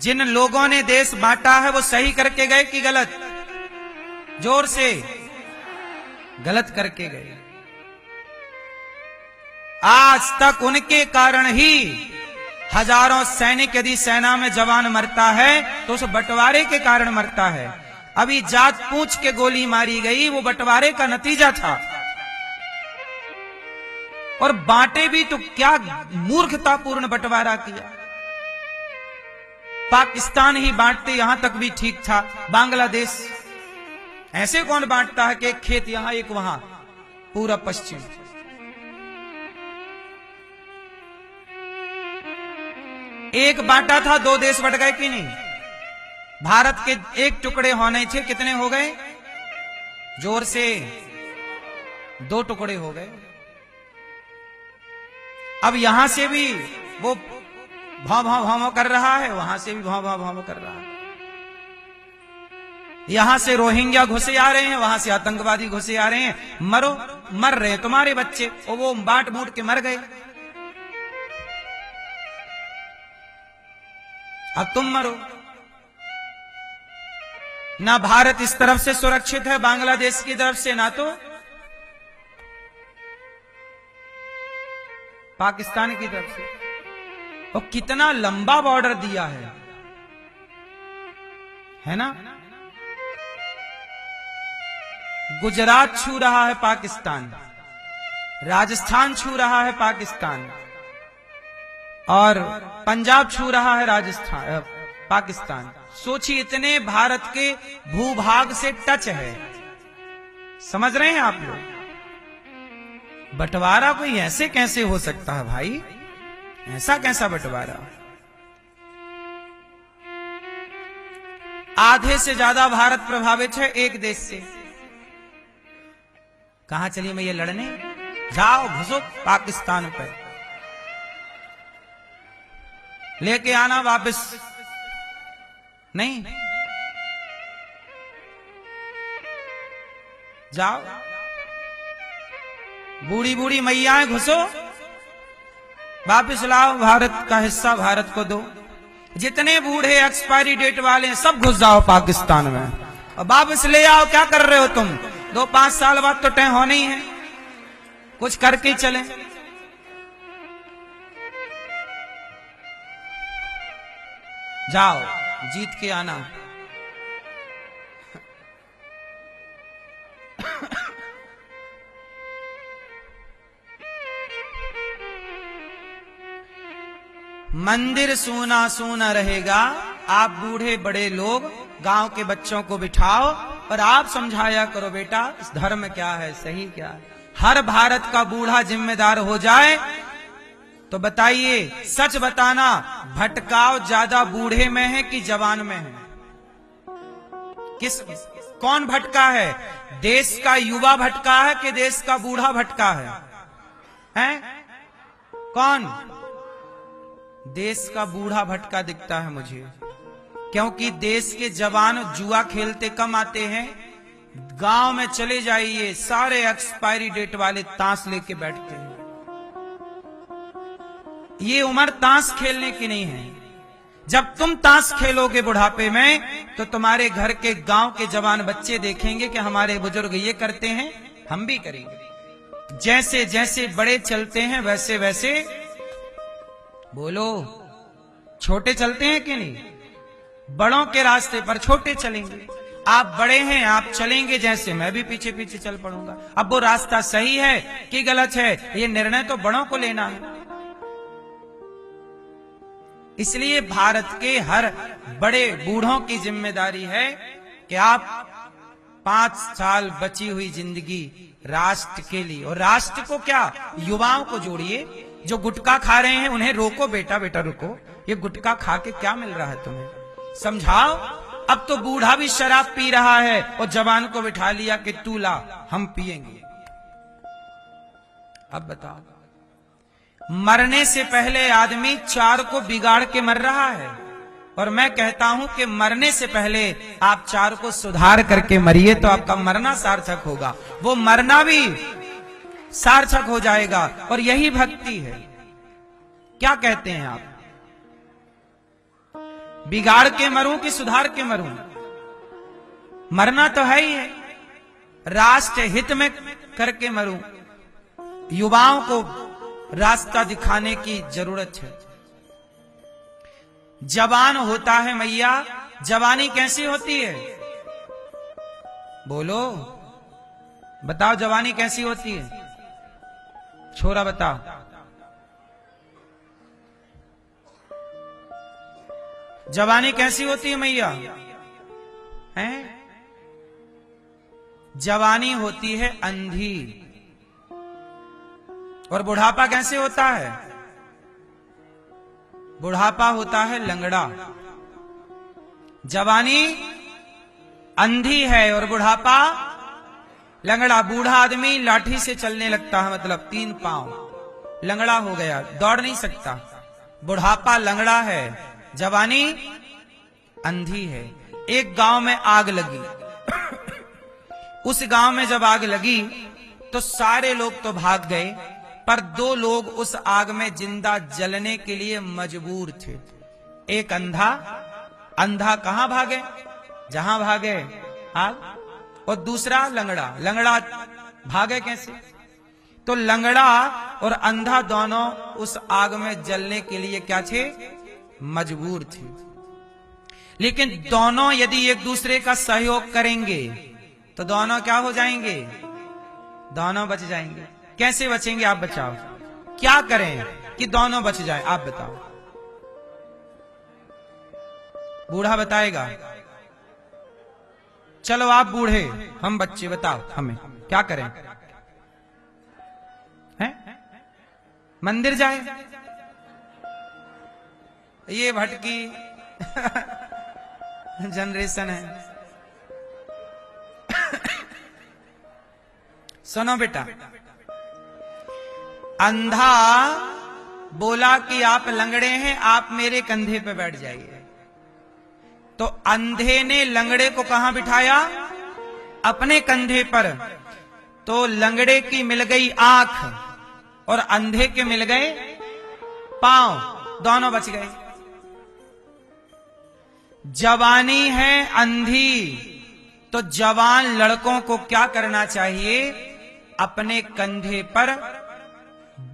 जिन लोगों ने देश बांटा है वो सही करके गए कि गलत? जोर से, गलत करके गए। आज तक उनके कारण ही हजारों सैनिक यदि सेना में जवान मरता है तो उस बंटवारे के कारण मरता है। अभी जात पूछ के गोली मारी गई, वो बंटवारे का नतीजा था। और बांटे भी तो क्या मूर्खतापूर्ण बंटवारा किया। पाकिस्तान ही बांटते यहां तक भी ठीक था, बांग्लादेश ऐसे कौन बांटता है कि एक खेत यहां एक वहां, पूरा पश्चिम। एक बांटा था, दो देश बट गए कि नहीं? भारत के एक टुकड़े होने थे, कितने हो गए? जोर से, दो टुकड़े हो गए। अब यहां से भी वो भाव भाव भाव कर रहा है, वहां से भी भाव भाव भाव कर रहा है। यहां से रोहिंग्या घुसे आ रहे हैं, वहां से आतंकवादी घुसे आ रहे हैं। मरो, मर रहे हैं तुम्हारे बच्चे, और वो बांट बूट के मर गए। अब तुम मरो। ना भारत इस तरफ से सुरक्षित है, बांग्लादेश की तरफ से, ना तो पाकिस्तान की तरफ से। और कितना लंबा बॉर्डर दिया है ना? गुजरात छू रहा है पाकिस्तान, राजस्थान छू रहा है पाकिस्तान, और पंजाब छू रहा है राजस्थान, पाकिस्तान। सोचिए, इतने भारत के भूभाग से टच है। समझ रहे हैं आप लोग? बंटवारा कोई ऐसे कैसे हो सकता है भाई? ऐसा कैसा बंटवारा? आधे से ज्यादा भारत प्रभावित है एक देश से। कहां चलिए मैं ये लड़ने? जाओ घुसो पाकिस्तान पर, लेके आना वापस नहीं। जाओ, बूढ़ी बूढ़ी मैयाएं घुसो, वापस लाओ, भारत का हिस्सा भारत को दो। जितने बूढ़े एक्सपायरी डेट वाले हैं सब घुस जाओ पाकिस्तान में, और वापस ले आओ। क्या कर रहे हो तुम? 2-5 साल बाद तो तय होने ही है, कुछ करके चले। जाओ, जीत के आना। मंदिर सूना सूना रहेगा। आप बूढ़े बड़े लोग गांव के बच्चों को बिठाओ और आप समझाया करो, बेटा इस धर्म क्या है, सही क्या है। हर भारत का बूढ़ा जिम्मेदार हो जाए तो बताइए, सच बताना, भटकाव ज्यादा बूढ़े में है कि जवान में है? कौन भटका है? देश का युवा भटका है कि देश का बूढ़ा भटका है? हैं? कौन? देश का बूढ़ा भटका दिखता है मुझे, क्योंकि देश के जवान जुआ खेलते कम आते हैं। गांव में चले जाइए, सारे एक्सपायरी डेट वाले ताश लेके बैठते हैं। ये उम्र ताश खेलने की नहीं है। जब तुम ताश खेलोगे बुढ़ापे में, तो तुम्हारे घर के गांव के जवान बच्चे देखेंगे कि हमारे बुजुर्ग ये करते हैं, हम भी करेंगे। जैसे जैसे बड़े चलते हैं वैसे वैसे, बोलो, छोटे चलते हैं कि नहीं? बड़ों के रास्ते पर छोटे चलेंगे। आप बड़े हैं, आप चलेंगे जैसे, मैं भी पीछे पीछे चल पड़ूंगा। अब वो रास्ता सही है कि गलत है, ये निर्णय तो बड़ों को लेना है। इसलिए भारत के हर बड़े बूढ़ों की जिम्मेदारी है कि आप 5 साल बची हुई जिंदगी राष्ट्र के लिए, और राष्ट्र को क्या, युवाओं को जोड़िए। जो गुटखा खा रहे हैं उन्हें रोको, बेटा बेटा रुको, ये गुटखा खा के क्या मिल रहा है तुम्हें, समझाओ। अब तो बूढ़ा भी शराब पी रहा है और जवान को बिठा लिया कि तू ला, हम पिएंगे। अब बताओ, मरने से पहले आदमी 4 को बिगाड़ के मर रहा है, और मैं कहता हूं कि मरने से पहले आप 4 को सुधार करके मरिए तो आपका मरना सार्थक होगा। वो मरना भी सार्थक हो जाएगा, और यही भक्ति है। क्या कहते हैं आप? बिगाड़ के मरूं कि सुधार के मरूं? मरना तो है ही है, राष्ट्र हित में करके मरूं। युवाओं को रास्ता दिखाने की जरूरत है। जवान होता है मैया, जवानी कैसी होती है? बोलो, बताओ जवानी कैसी होती है? छोरा बताओ। जवानी कैसी होती है मैया? हैं? जवानी होती है अंधी। और बुढ़ापा कैसे होता है? बुढ़ापा होता है लंगड़ा। जवानी अंधी है और बुढ़ापा लंगड़ा। बूढ़ा आदमी लाठी से चलने लगता है, मतलब 3 पांव, लंगड़ा हो गया, दौड़ नहीं सकता। बुढ़ापा लंगड़ा है, जवानी अंधी है। एक गांव में आग लगी। उस गांव में जब आग लगी तो सारे लोग तो भाग गए, पर 2 लोग उस आग में जिंदा जलने के लिए मजबूर थे। एक अंधा, अंधा कहां भागे? जहां भागे आग। और दूसरा लंगड़ा, लंगड़ा भागे कैसे? तो लंगड़ा और अंधा दोनों उस आग में जलने के लिए क्या थे? मजबूर थे। लेकिन दोनों यदि एक दूसरे का सहयोग करेंगे तो दोनों क्या हो जाएंगे? दोनों बच जाएंगे। कैसे बचेंगे आप बचाओ? क्या करें कि दोनों बच जाए? आप बताओ। बूढ़ा बताएगा। चलो आप बूढ़े, हम बच्चे, बताओ हमें क्या करें? हैं? मंदिर जाए? ये भटकी जनरेशन है। सुनो बेटा, अंधा बोला कि आप लंगड़े हैं, आप मेरे कंधे पे बैठ जाइए। तो अंधे ने लंगड़े को कहां बिठाया? अपने कंधे पर। तो लंगड़े की मिल गई आंख और अंधे के मिल गए पांव, दोनों बच गए। जवानी है अंधी, तो जवान लड़कों को क्या करना चाहिए? अपने कंधे पर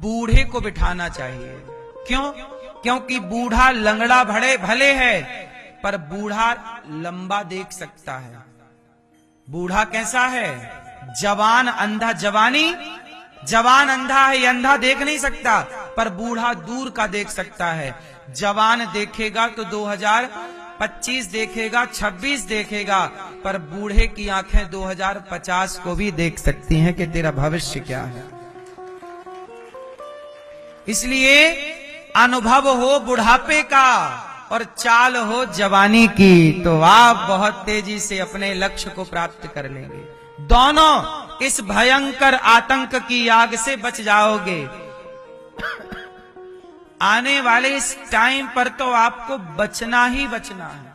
बूढ़े को बिठाना चाहिए। क्यों? क्योंकि बूढ़ा लंगड़ा भले है, पर बूढ़ा लंबा देख सकता है। बूढ़ा कैसा है? जवान अंधा। जवान अंधा है, ये अंधा देख नहीं सकता, पर बूढ़ा दूर का देख सकता है। जवान देखेगा तो 2025 देखेगा, 26 देखेगा, पर बूढ़े की आंखें 2050 को भी देख सकती हैं कि तेरा भविष्य क्या है। इसलिए अनुभव हो बुढ़ापे का और चाल हो जवानी की, तो आप बहुत तेजी से अपने लक्ष्य को प्राप्त कर लेंगे। दोनों इस भयंकर आतंक की आग से बच जाओगे। आने वाले इस टाइम पर तो आपको बचना ही बचना है।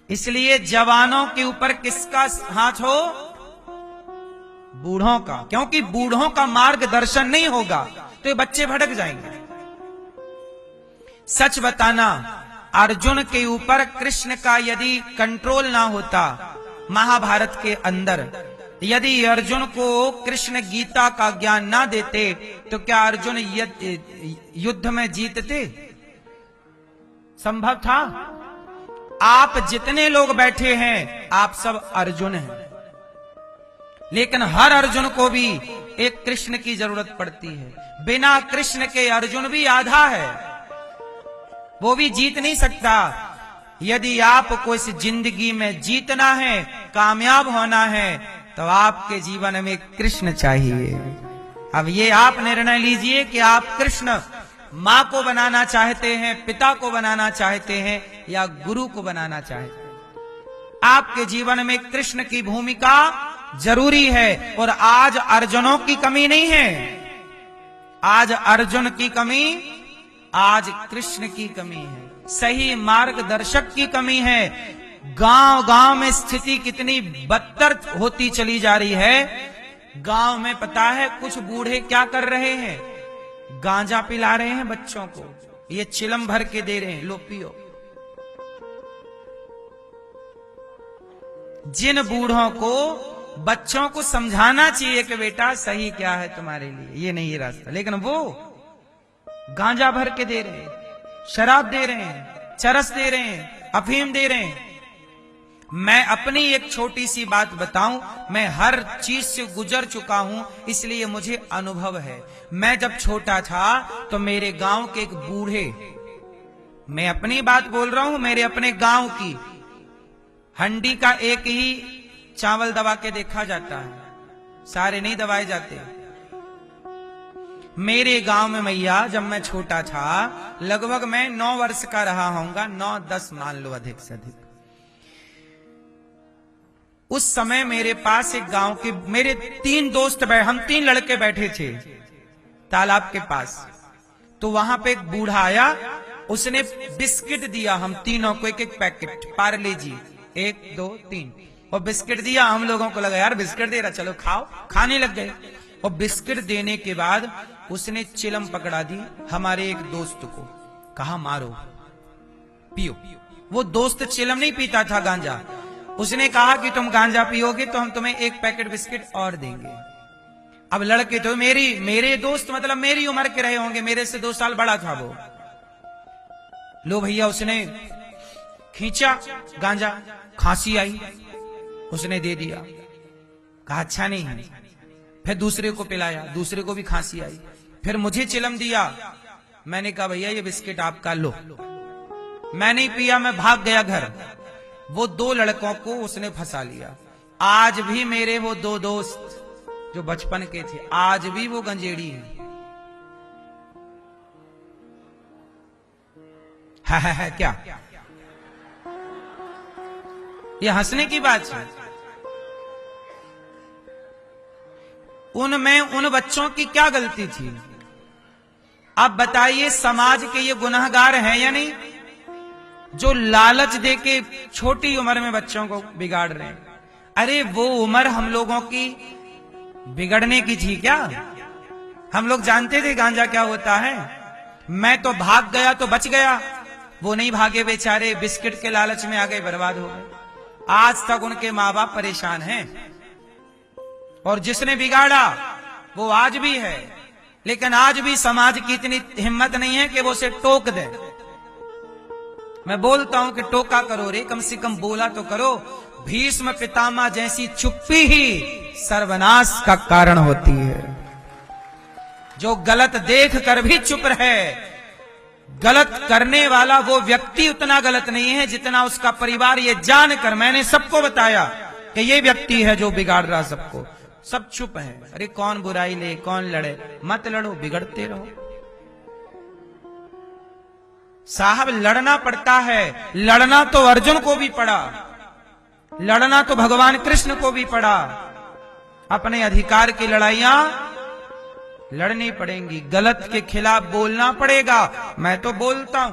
इसलिए जवानों के ऊपर किसका हाथ हो? बूढ़ों का। क्योंकि बूढ़ों का मार्गदर्शन नहीं होगा तो ये बच्चे भटक जाएंगे। सच बताना, अर्जुन के ऊपर कृष्ण का यदि कंट्रोल ना होता महाभारत के अंदर, यदि अर्जुन को कृष्ण गीता का ज्ञान ना देते, तो क्या अर्जुन युद्ध में जीतते? संभव था? आप जितने लोग बैठे हैं, आप सब अर्जुन हैं, लेकिन हर अर्जुन को भी एक कृष्ण की जरूरत पड़ती है। बिना कृष्ण के अर्जुन भी आधा है, वो भी जीत नहीं सकता। यदि आपको इस जिंदगी में जीतना है, कामयाब होना है, तो आपके जीवन में कृष्ण चाहिए। अब ये आप निर्णय लीजिए कि आप कृष्ण माँ को बनाना चाहते हैं, पिता को बनाना चाहते हैं, या गुरु को बनाना चाहते हैं। आपके जीवन में कृष्ण की भूमिका जरूरी है। और आज अर्जुनों की कमी नहीं है, आज अर्जुन की कमी, आज कृष्ण की कमी है। सही मार्गदर्शक की कमी है। गांव गांव में स्थिति कितनी बदतर होती चली जा रही है। गांव में पता है कुछ बूढ़े क्या कर रहे हैं? गांजा पिला रहे हैं बच्चों को, ये चिलम भर के दे रहे हैं, लो पियो। जिन बूढ़ों को बच्चों को समझाना चाहिए कि बेटा सही क्या है तुम्हारे लिए, ये नहीं है रास्ता, लेकिन वो गांजा भर के दे रहे हैं, शराब दे रहे हैं, चरस दे रहे हैं, अफीम दे रहे हैं। मैं अपनी एक छोटी सी बात बताऊं, मैं हर चीज से गुजर चुका हूं, इसलिए मुझे अनुभव है। मैं जब छोटा था तो मेरे गांव के एक बूढ़े, मैं अपनी बात बोल रहा हूं, मेरे अपने गांव की, हंडी का एक ही चावल दबा के देखा जाता है, सारे नहीं दबाए जाते। मेरे गांव में मैया जब मैं छोटा था, लगभग मैं 9 वर्ष का रहा होऊंगा, 9-10 मान लो अधिक से अधिक। उस समय मेरे पास एक गांव के मेरे 3 दोस्त हम 3 लड़के बैठे थे तालाब के पास। तो वहां पे एक बूढ़ा आया, उसने बिस्किट दिया हम तीनों को, एक एक पैकेट पार्ले जी, 1 2 3, और बिस्किट दिया। हम लोगों को लगा यार बिस्किट दे रहा, चलो खाओ, खाने लग गए। और बिस्किट देने के बाद उसने चिलम पकड़ा दी हमारे एक दोस्त को, कहा मारो पियो। वो दोस्त चिलम नहीं पीता था, गांजा। उसने कहा कि तुम गांजा पियोगे तो हम तुम्हें 1 पैकेट बिस्किट और देंगे। अब लड़के तो मेरे दोस्त मतलब मेरी उम्र के रहे होंगे, मेरे से 2 साल बड़ा था वो। लो भैया, उसने खींचा गांजा, खांसी आई, उसने दे दिया, कहा अच्छा नहीं है। फिर दूसरे को पिलाया, दूसरे को भी खांसी आई, फिर मुझे चिलम दिया। मैंने कहा भैया ये बिस्किट आपका, लो। मैं नहीं पिया, मैं भाग गया घर। वो 2 लड़कों को उसने फंसा लिया। आज भी मेरे वो 2 दोस्त जो बचपन के थे, आज भी वो गंजेड़ी हैं। है क्या? ये हंसने की बात है। उनमें उन बच्चों की क्या गलती थी? अब बताइए, समाज के ये गुनहगार हैं या नहीं, जो लालच देके छोटी उम्र में बच्चों को बिगाड़ रहे हैं? अरे वो उम्र हम लोगों की बिगड़ने की थी क्या? हम लोग जानते थे गांजा क्या होता है। मैं तो भाग गया तो बच गया, वो नहीं भागे बेचारे, बिस्किट के लालच में आ गए, बर्बाद हो गए। आज तक उनके माँ बाप परेशान हैं, और जिसने बिगाड़ा वो आज भी है। लेकिन आज भी समाज की इतनी हिम्मत नहीं है कि वो उसे टोक दे। मैं बोलता हूं कि टोका करो रे, कम से कम बोला तो करो। भीष्म पितामह जैसी चुप्पी ही सर्वनाश का कारण होती है। जो गलत देख कर भी चुप रहे, गलत करने वाला वो व्यक्ति उतना गलत नहीं है जितना उसका परिवार ये जानकर, मैंने सबको बताया कि ये व्यक्ति है जो बिगाड़ रहा सबको, सब चुप है। अरे कौन बुराई ले, कौन लड़े? मत लड़ो, बिगड़ते रहो। साहब लड़ना पड़ता है, लड़ना तो अर्जुन को भी पड़ा, लड़ना तो भगवान कृष्ण को भी पड़ा। अपने अधिकार की लड़ाइयां लड़नी पड़ेंगी, गलत के खिलाफ बोलना पड़ेगा। मैं तो बोलता हूं,